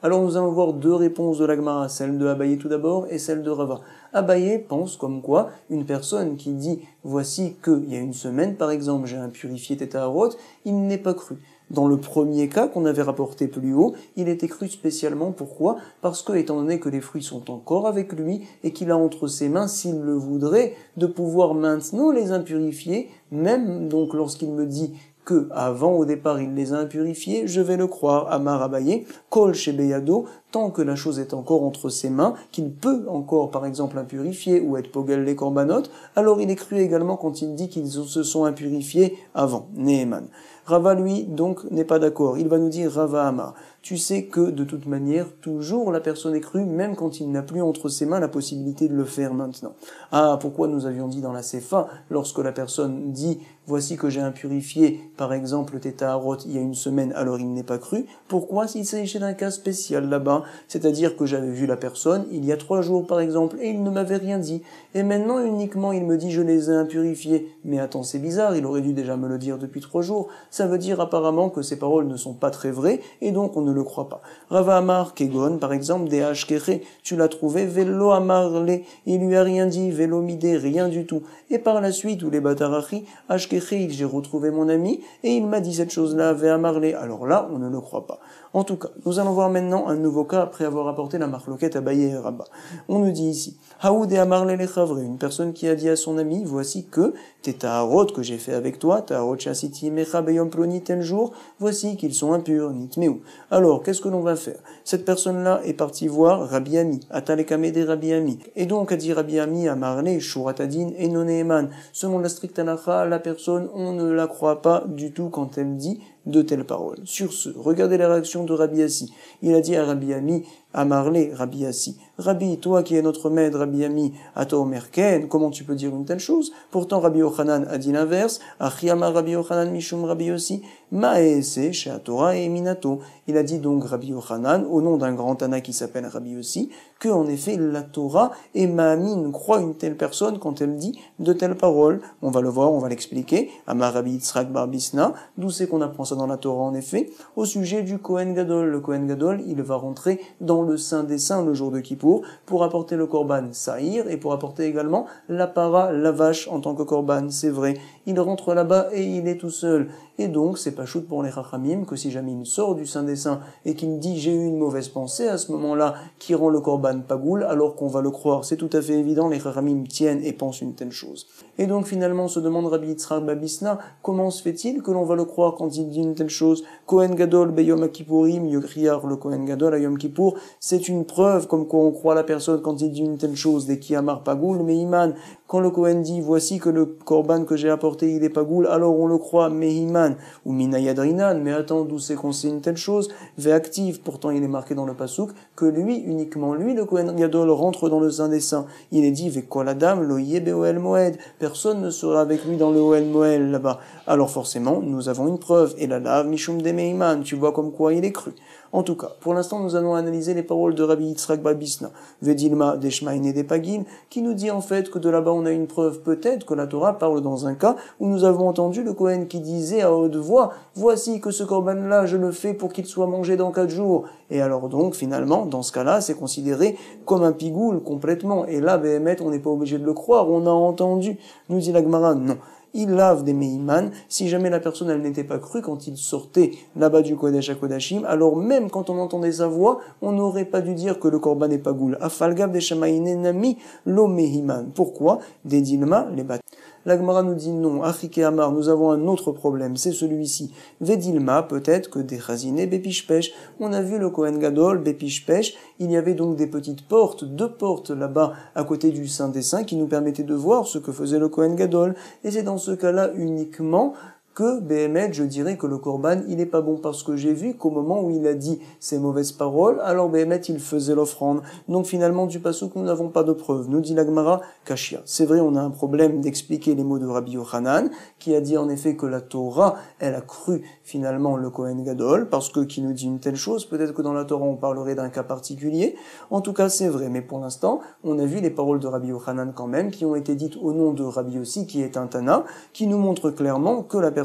Alors nous allons voir 2 réponses de l'Agmara, celle de Abaye tout d'abord et celle de Rava. Abaye pense comme quoi une personne qui dit voici qu'il y a une semaine par exemple j'ai impurifié tes taharot, il n'est pas cru. Dans le premier cas qu'on avait rapporté plus haut, il était cru spécialement. Pourquoi? Parce que, étant donné que les fruits sont encore avec lui et qu'il a entre ses mains, s'il le voudrait, de pouvoir maintenant les impurifier, même donc lorsqu'il me dit que avant au départ il les a impurifiés, je vais le croire. Amar Abaye, Kol Shebeyado, tant que la chose est encore entre ses mains, qu'il peut encore par exemple impurifier ou être pogel les korbanot, alors il est cru également quand il dit qu'ils se sont impurifiés avant. Neeman. Rava lui donc n'est pas d'accord. Il va nous dire Rava Amar. tu sais que de toute manière, toujours la personne est crue, même quand il n'a plus entre ses mains la possibilité de le faire maintenant. Ah, pourquoi nous avions dit dans la Sefa, lorsque la personne dit « Voici que j'ai impurifié, par exemple, tes taharot il y a une semaine, alors il n'est pas cru », pourquoi s'il s'agissait d'un cas spécial là-bas, c'est-à-dire que j'avais vu la personne il y a 3 jours par exemple, et il ne m'avait rien dit, et maintenant uniquement il me dit « Je les ai impurifiés », mais attends, c'est bizarre, il aurait dû déjà me le dire depuis 3 jours, ça veut dire apparemment que ces paroles ne sont pas très vraies, et donc on ne le croit pas. Rava Amar Kegon, par exemple, des Hashkere, tu l'as trouvé, Velo Amarle, il lui a rien dit, Velo Midé, rien du tout. Et par la suite, où les Batarachi, Hashkere, j'ai retrouvé mon ami, et il m'a dit cette chose-là, Ve Amarle. Alors là, on ne le croit pas. En tout cas, nous allons voir maintenant un nouveau cas après avoir apporté la marloquette à Baye et Rabba. On nous dit ici, Haoud et Amarle le Chavre, une personne qui a dit à son ami, voici que tes taharot que j'ai fait avec toi, taharot chasiti mecha beyom ploni tel jour, voici qu'ils sont impurs, nitmeu. Alors, qu'est-ce que l'on va faire? Cette personne-là est partie voir Rabbi Ami, Atalekame de Rabbi Ami. Et donc, a dit Rabbi Ami à Marley, Shuratadin et Noneeman. Selon la stricte halakha, la personne, on ne la croit pas du tout quand elle dit de telles paroles. Sur ce, regardez la réaction de Rabbi Assi. Il a dit à Rabbi Ami, à Marley, Rabbi Assi, Rabbi, toi qui es notre maître, Rabbi Ami, Ato Omerken, comment tu peux dire une telle chose? Pourtant, Rabbi Yochanan a dit l'inverse, Achiyama Rabbi Yochanan Mishum Rabbi Yossi, Maese, chez Torah et Minato. Il a dit donc Rabbi Yochanan, au nom d'un grand Tana qui s'appelle Rabbi Yossi, que en effet la Torah et Mahamine croient une telle personne quand elle dit de telles paroles. On va le voir, on va l'expliquer. Amar Rabbi Yitzhak Bar Bisna, d'où c'est qu'on apprend ça dans la Torah en effet, au sujet du Kohen Gadol. Le Kohen Gadol, il va rentrer dans le Saint des Saints le jour de Kippour pour apporter le Korban Saïr et pour apporter également la para, la vache en tant que Korban, c'est vrai. Il rentre là-bas et il est tout seul. Et donc, c'est pas choute pour les Chachamim que si jamais il sort du Saint des Saints et qu'il dit j'ai eu une mauvaise pensée à ce moment-là qui rend le Korban Pagoul, alors qu'on va le croire. C'est tout à fait évident, les Chachamim tiennent et pensent une telle chose. Et donc, finalement, se demande Rabbi Yitzhak Babisna, comment se fait-il que l'on va le croire quand il dit une telle chose? Kohen Gadol Beyom Kippourim, Yokriar, le Kohen Gadol à Yom Kippour, c'est une preuve comme quoi on croit la personne quand il dit une telle chose, des Kiyamar Pagoul, mais Iman, quand le Kohen dit voici que le Korban que j'ai apporté il est Pagoul, alors on le croit, mais Iman, ou Minayadrinan, mais attends, d'où c'est qu'on sait une telle chose? Ve'active, pourtant il est marqué dans le Passouk, que lui, uniquement lui, le Kohen Gadol, rentre dans le Saint des Saints. Il est dit, Ve'kol Adam, lo yebe Oel Moed, personne ne sera avec lui dans le Oel Moed là-bas. Alors forcément, nous avons une preuve, et la lave Mishum de Meiman, tu vois comme quoi il est cru. En tout cas, pour l'instant, nous allons analyser les paroles de Rabbi Yitzhak Babisna, Vedilma Deshmaïn et Depagin, qui nous dit en fait que de là-bas on a une preuve peut-être que la Torah parle dans un cas où nous avons entendu le Kohen qui disait à haute voix, voici que ce korban-là, je le fais pour qu'il soit mangé dans 4 jours. Et alors donc, finalement, dans ce cas-là, c'est considéré comme un pigoule complètement. Et là, Behemet, on n'est pas obligé de le croire, on a entendu. Nous dit la Gemara, non. Il lave des Meiman, si jamais la personne elle n'était pas crue quand il sortait là-bas du Kodesh à Kodashim, alors même quand on entendait sa voix, on n'aurait pas dû dire que le Korban n'est pas goul. Afalgav des Shamaïne Nami lo Mehiman. Pourquoi? Des Dilma, les bâtiments. La Gemara nous dit non, Achike Amar, nous avons un autre problème, c'est celui-ci. Vedilma, peut-être que des Chazine Bepishpesh, on a vu le Kohen Gadol, Bepishpesh, il y avait donc des petites portes, 2 portes là-bas, à côté du Saint des Saints, qui nous permettaient de voir ce que faisait le Kohen Gadol, et c'est dans ce cas-là uniquement que, Behemet, je dirais que le Korban, il est pas bon parce que j'ai vu qu'au moment où il a dit ces mauvaises paroles, alors Behemet, il faisait l'offrande. Donc finalement, du Passouk, nous n'avons pas de preuve. Nous dit la Gemara, Kashia. C'est vrai, on a un problème d'expliquer les mots de Rabbi Yochanan, qui a dit en effet que la Torah, elle a cru finalement le Kohen Gadol, parce que qui nous dit une telle chose, peut-être que dans la Torah, on parlerait d'un cas particulier. En tout cas, c'est vrai. Mais pour l'instant, on a vu les paroles de Rabbi Yochanan quand même, qui ont été dites au nom de Rabbi Yossi, qui est un Tana, qui nous montre clairement que la personne,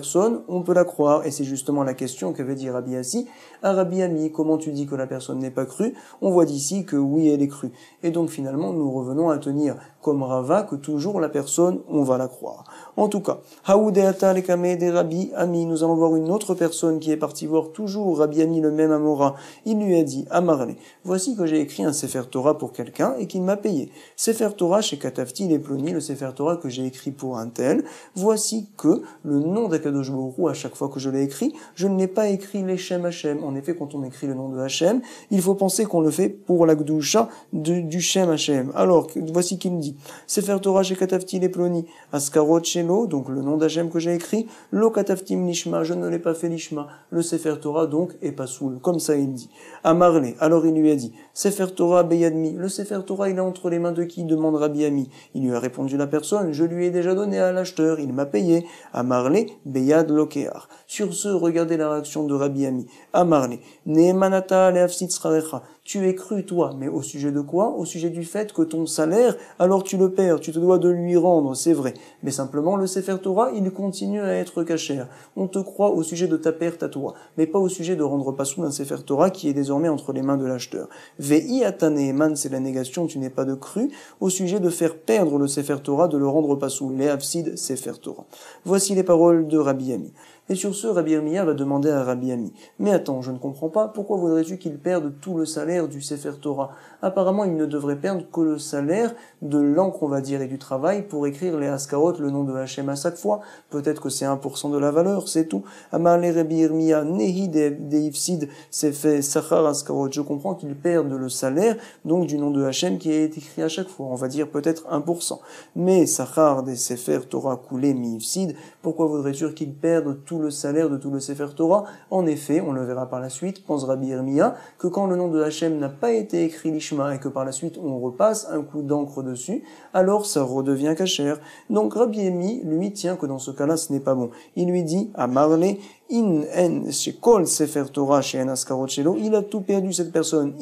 on peut la croire. Et c'est justement la question qu'avait dit Rabbi Assi à Rabbi Ami. Comment tu dis que la personne n'est pas crue? On voit d'ici que oui, elle est crue. Et donc finalement, nous revenons à tenir comme Rava que toujours la personne, on va la croire. En tout cas, Haoudeata lekame de Rabbi Ami, nous allons voir une autre personne qui est partie voir toujours Rabbi Ami, le même Amora. Il lui a dit, Amarle, voici que j'ai écrit un Sefer Torah pour quelqu'un et qu'il m'a payé. Sefer Torah chez Katafti les Ploni, le Sefer Torah que j'ai écrit pour un tel. Voici que le nom d'Akadosh Baruch Hu, à chaque fois que je l'ai écrit, je ne l'ai pas écrit les Shem Hashem. En effet, quand on écrit le nom de Hashem, il faut penser qu'on le fait pour la Gdusha du Shem Hashem. Alors, voici qu'il dit, Sefer Torah chez Katafti les Ploni, Askarot chez Shelo, donc le nom d'Hachem que j'ai écrit, Lo Kataftim Lishma, je ne l'ai pas fait Lishma. Le Sefer Torah donc est pas soul, comme ça il dit. Amarle, alors il lui a dit, Sefer Torah Beyadmi, le Sefer Torah il est entre les mains de qui, demande Rabbi Ami. Il lui a répondu la personne, je lui ai déjà donné à l'acheteur, il m'a payé. Amarle, Beyad Lokear. Sur ce, regardez la réaction de Rabbi Ami. Amarle, Neemanata leafsit srarecha. Tu es cru, toi, mais au sujet de quoi? Au sujet du fait que ton salaire, alors tu le perds, tu te dois de lui rendre, c'est vrai. Mais simplement, le Sefer Torah, il continue à être cachère. On te croit au sujet de ta perte à toi, mais pas au sujet de rendre pasoul un Sefer Torah qui est désormais entre les mains de l'acheteur. Ve'i ataneeman, c'est la négation, tu n'es pas de cru, au sujet de faire perdre le Sefer Torah, de le rendre pasoul, les hafsid Sefer Torah. Voici les paroles de Rabbi Ami. Et sur ce, Rabbi Yirmiyah va demander à Rabbi Ami, mais attends, je ne comprends pas, pourquoi voudrais-tu qu'il perde tout le salaire du Sefer Torah? Apparemment, il ne devrait perdre que le salaire de l'encre, on va dire, et du travail pour écrire les Askarot, le nom de Hachem à chaque fois. Peut-être que c'est 1% de la valeur, c'est tout. Amalé Rabbi Yirmiyah, Nehi Deifsid, c'est fait Sachar Askarot. Je comprends qu'il perde le salaire, donc du nom de Hachem qui est écrit à chaque fois. On va dire peut-être 1%. Mais Sachar des Sefer Torah coulé mi-ifsid, pourquoi voudrais-tu qu'il perde tout le salaire de tout le Sefer Torah? En effet, on le verra par la suite, pense Rabbi Yirmiyah, que quand le nom de Hachem n'a pas été écrit l'Ishma et que par la suite on repasse un coup d'encre dessus, alors ça redevient cachère. Donc Rabbi Yirmiyah, lui, tient que dans ce cas-là, ce n'est pas bon. Il lui dit, à Marley, in en shekol sefer Torah she'en askarot shelo, il a tout perdu cette personne,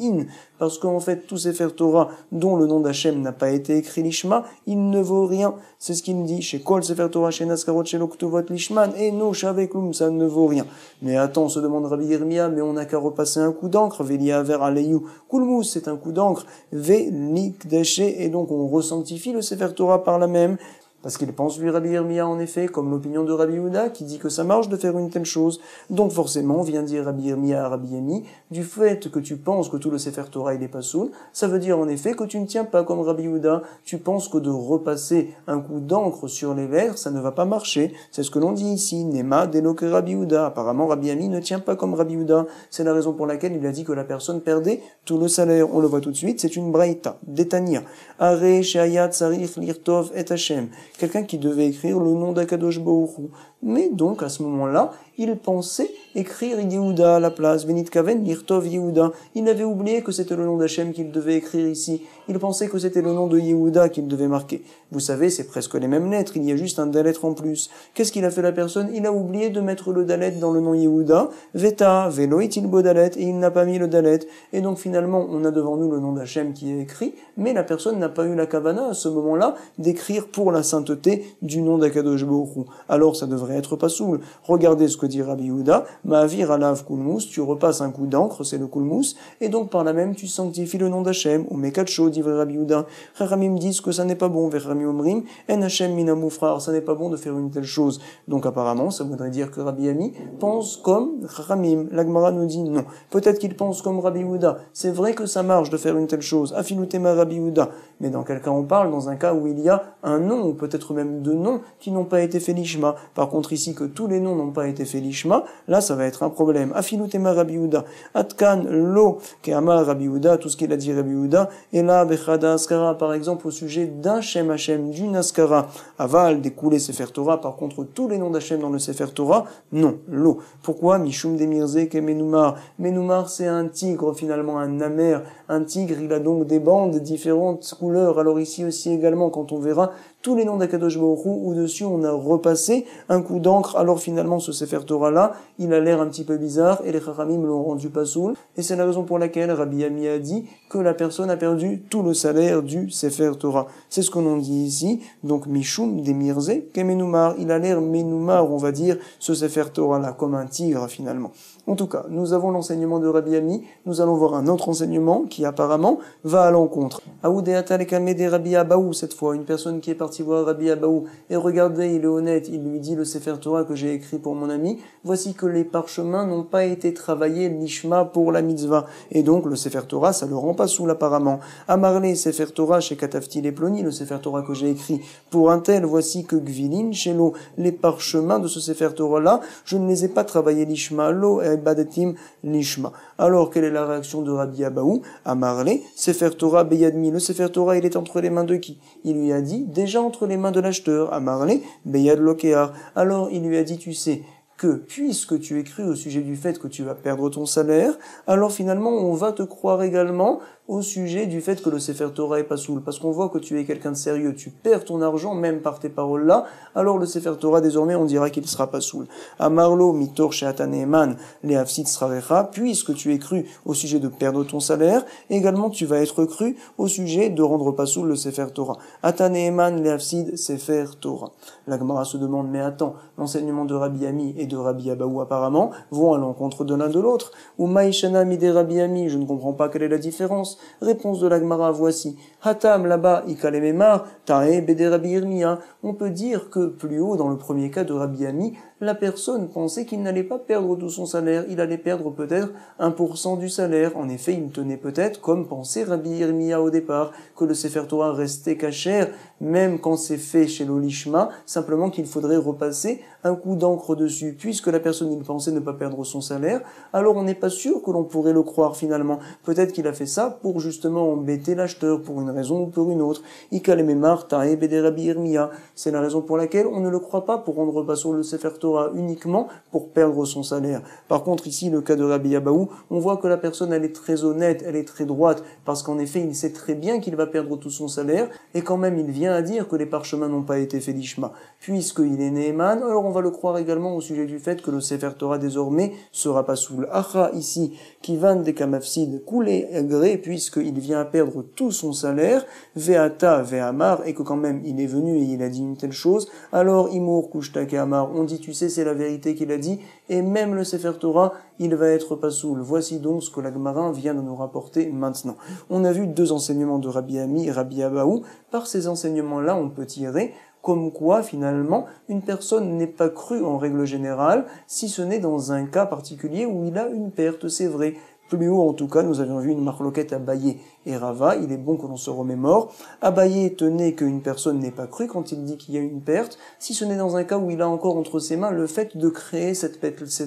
parce qu'en fait tout sefer Torah dont le nom d'Hachem n'a pas été écrit l'ishma, il ne vaut rien. C'est ce qu'il dit, shekol sefer Torah she'en askarot shelo ktuvot lishman, et no shaveklum, ça ne vaut rien. Mais attends, se demande Rabbi Yirmiyah, mais on n'a qu'à repasser un coup d'encre, velia ver aleyu kulmus, c'est un coup d'encre, velikdeshe, et donc on resanctifie le sefer Torah par la même. Parce qu'il pense, lui, Rabbi Yirmiyah, en effet, comme l'opinion de Rabbi Yehuda, qui dit que ça marche de faire une telle chose. Donc, forcément, vient dire Rabbi Yirmiyah à Rabbi Ami, du fait que tu penses que tout le Sefer Torah, il est pas soul, ça veut dire, en effet, que tu ne tiens pas comme Rabbi Yehuda. Tu penses que de repasser un coup d'encre sur les vers, ça ne va pas marcher. C'est ce que l'on dit ici. Nema deloke Rabbi Yehuda. Apparemment, Rabbi Ami ne tient pas comme Rabbi Yehuda. C'est la raison pour laquelle il a dit que la personne perdait tout le salaire. On le voit tout de suite, c'est une braïta, d'Etania. Are she'ayat sarich lirtov et Hashem. Quelqu'un qui devait écrire le nom d'Akadosh Baruch Hu. Mais donc, à ce moment-là, il pensait écrire Yehuda à la place, Benit Kaven, Lirtov Yehuda. Il avait oublié que c'était le nom d'Hachem qu'il devait écrire ici. Il pensait que c'était le nom de Yehuda qu'il devait marquer. Vous savez, c'est presque les mêmes lettres, il y a juste un dalet en plus. Qu'est-ce qu'il a fait la personne? Il a oublié de mettre le dalet dans le nom Yehuda, Veta, Veloitil Bodalet, et il n'a pas mis le dalet. Et donc finalement, on a devant nous le nom d'Hachem qui est écrit, mais la personne n'a pas eu la kavana à ce moment-là d'écrire pour la sainteté du nom d'Akadosh Baruch Hu. Alors ça devrait être pas soul. Regardez ce que dit Rabbi Yehuda, Ma'avir alav kulmus, tu repasses un coup d'encre, c'est le kulmus, et donc par là même tu sanctifies le nom d'Hachem, ou mekacho, dit Rabbi Yehuda. Chachamim disent que ça n'est pas bon, Vechamim omrim, en Hachem minamufrar, ça n'est pas bon de faire une telle chose. Donc apparemment, ça voudrait dire que Rabbi Ami pense comme Chachamim. La Gemara nous dit non. Peut-être qu'il pense comme Rabbi Yehuda. C'est vrai que ça marche de faire une telle chose. Afilutema Rabbi Yehuda. Mais dans quel cas on parle? Dans un cas où il y a un nom, ou peut-être même deux noms, qui n'ont pas été fait l'ishma. Par contre, ici, que tous les noms n'ont pas été fait l'ishma, là, ça va être un problème. Afilutema Rabbi Yehuda. Atkan lo ke'ama Rabbi Yehuda, tout ce qu'il a dit Rabbi Yehuda. Et là, bechada askara, par exemple, au sujet d'un Shem Hashem, d'une askara. Aval, découlé Sefer Torah. Par contre, tous les noms d'Hachem dans le Sefer Torah, non. Lo. Pourquoi? Mishum demirze ke menumar. Menumar, c'est un tigre, finalement, un namer. Un tigre, il a donc des bandes différentes couleurs. Alors ici aussi également, quand on verra tous les noms d'Akadosh Baruch Hu, où dessus on a repassé un coup d'encre, alors finalement ce Sefer Torah là, il a l'air un petit peu bizarre, et les Chachamim l'ont rendu pas soul, et c'est la raison pour laquelle Rabbi Ami a dit que la personne a perdu tout le salaire du Sefer Torah. C'est ce qu'on en dit ici, donc Mishum Demirze Kemenumar, il a l'air Menumar, on va dire, ce Sefer Torah là, comme un tigre finalement. En tout cas, nous avons l'enseignement de Rabbi Ami, nous allons voir un autre enseignement qui apparemment va à l'encontre. Aoudéata lekamede Rabbi Abaou, cette fois, une personne qui est partie voir Rabbi Abaou, et regardez, il est honnête, il lui dit le Sefer Torah que j'ai écrit pour mon ami, voici que les parchemins n'ont pas été travaillés l'ishma pour la mitzvah, et donc le Sefer Torah, ça le rend pas soul apparemment. Amarle Sefer Torah chez Katafti les Ploni, le Sefer Torah que j'ai écrit pour un tel, voici que Gvilin, chez l'eau, les parchemins de ce Sefer Torah là, je ne les ai pas travaillés l'ishma, l'eau, Badetim Lishma. Alors, quelle est la réaction de Rabbi Abaou? Amarle, Sefer Torah Beyadmi. Le Sefer Torah, il est entre les mains de qui? Il lui a dit, déjà entre les mains de l'acheteur. Amarle, Beyad Lokear. Alors, il lui a dit, tu sais, que puisque tu es cru au sujet du fait que tu vas perdre ton salaire, alors finalement on va te croire également au sujet du fait que le Sefer Torah est pas soul, parce qu'on voit que tu es quelqu'un de sérieux, tu perds ton argent même par tes paroles là, alors le Sefer Torah désormais on dira qu'il sera pas soul. Amarlo mitor she'ata ne'eman le'afsid srarecha, puisque tu es cru au sujet de perdre ton salaire, également tu vas être cru au sujet de rendre pas soul le Sefer Torah. Ata ne'eman le'afsid Sefer Torah. La Gemara se demande, mais attends, l'enseignement de Rabbi Ami et de Rabbi Abaou apparemment vont à l'encontre de l'un de l'autre. Ou Maïshana mide Rabbi Ami, je ne comprends pas quelle est la différence. Réponse de la Gemara, voici. Hatam là-bas, ikalememar, tae bede Rabbi Yirmiya. On peut dire que plus haut, dans le premier cas de Rabbi Ami, la personne pensait qu'il n'allait pas perdre tout son salaire, il allait perdre peut-être 1% du salaire. En effet, il tenait peut-être, comme pensait Rabbi Yirmiya au départ, que le Sefer Torah restait cachère, même quand c'est fait chez l'Olishma, simplement qu'il faudrait repasser un coup d'encre dessus. Puisque la personne, il pensait ne pas perdre son salaire, alors on n'est pas sûr que l'on pourrait le croire finalement. Peut-être qu'il a fait ça pour justement embêter l'acheteur, pour une raison ou pour une autre. Ikalememar tae bede Rabbi Yirmiya. C'est la raison pour laquelle on ne le croit pas pour rendre pas sur le Sefer Torah uniquement pour perdre son salaire. Par contre, ici, le cas de Rabbi Abaou, on voit que la personne, elle est très honnête, elle est très droite, parce qu'en effet, il sait très bien qu'il va perdre tout son salaire, et quand même, il vient à dire que les parchemins n'ont pas été faits l'ishma. Puisqu'il est Neheman, alors on va le croire également au sujet du fait que le Sefer Torah désormais sera pas sous l'Acha ici, qui van de Kamafsid, coulé gré, puisqu'il vient à perdre tout son salaire, Veata, Veamar, et que quand même, il est venu et il a dit une telle chose, alors Imour, Kushtake Amar, on dit, tu sais, c'est la vérité qu'il a dit, et même le Sefer Torah, il va être pas soul. Voici donc ce que la Gemara vient de nous rapporter maintenant. On a vu deux enseignements de Rabbi Ami et Rabbi Abaou. Par ces enseignements-là, on peut tirer comme quoi, finalement, une personne n'est pas crue en règle générale, si ce n'est dans un cas particulier où il a une perte, c'est vrai. Plus haut, en tout cas, nous avions vu une marloquette Abaye et Rava. Il est bon que l'on se remémore. Abaye tenait qu'une personne n'est pas crue quand il dit qu'il y a une perte, si ce n'est dans un cas où il a encore entre ses mains le fait de créer cette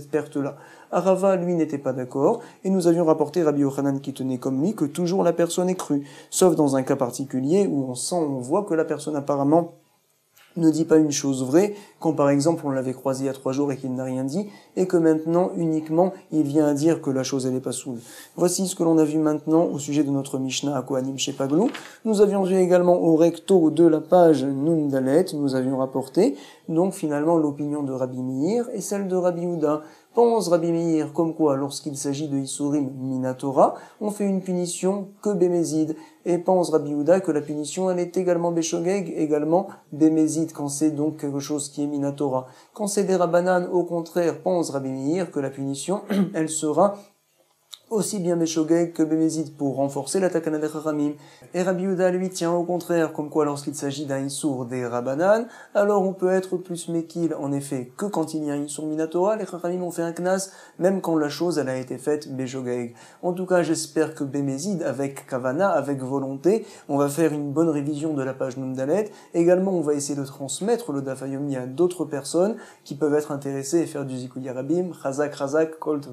perte-là. Rava, lui, n'était pas d'accord, et nous avions rapporté Rabbi Yochanan qui tenait comme lui que toujours la personne est crue, sauf dans un cas particulier où on voit que la personne apparemment ne dit pas une chose vraie, quand par exemple on l'avait croisé il y a 3 jours et qu'il n'a rien dit, et que maintenant uniquement il vient à dire que la chose elle est pas soule. Voici ce que l'on a vu maintenant au sujet de notre Mishnah à Kohanim chez Paglou. Nous avions vu également au recto de la page Nun Dalet, nous avions rapporté donc finalement l'opinion de Rabbi Meir et celle de Rabbi Yehuda. Pense Rabbi Meir comme quoi lorsqu'il s'agit de Isurim Minatora, on fait une punition que Bémézid. Et pense Rabbi Yehuda que la punition elle est également Béshogeg, également Bémézid, quand c'est donc quelque chose qui est Minatora. Quand c'est des Rabbanan, au contraire, pense Rabbi Meir que la punition elle sera aussi bien Béshogeg que Bémézid pour renforcer la Takana des Chachamim. Et Rabbi Yehuda lui tient au contraire, comme quoi lorsqu'il s'agit d'un Issour des Rabbanan, alors on peut être plus Mekil, en effet, que quand il y a un Issour Minatora, les Chachamim ont fait un Knas, même quand la chose elle a été faite Béshogeg. En tout cas, j'espère que Bémézid, avec Kavana, avec volonté, on va faire une bonne révision de la page Nundalet. Également, on va essayer de transmettre le Daf Yomi à d'autres personnes qui peuvent être intéressées et faire du Zikuya Rabim, Chazak, Kolto.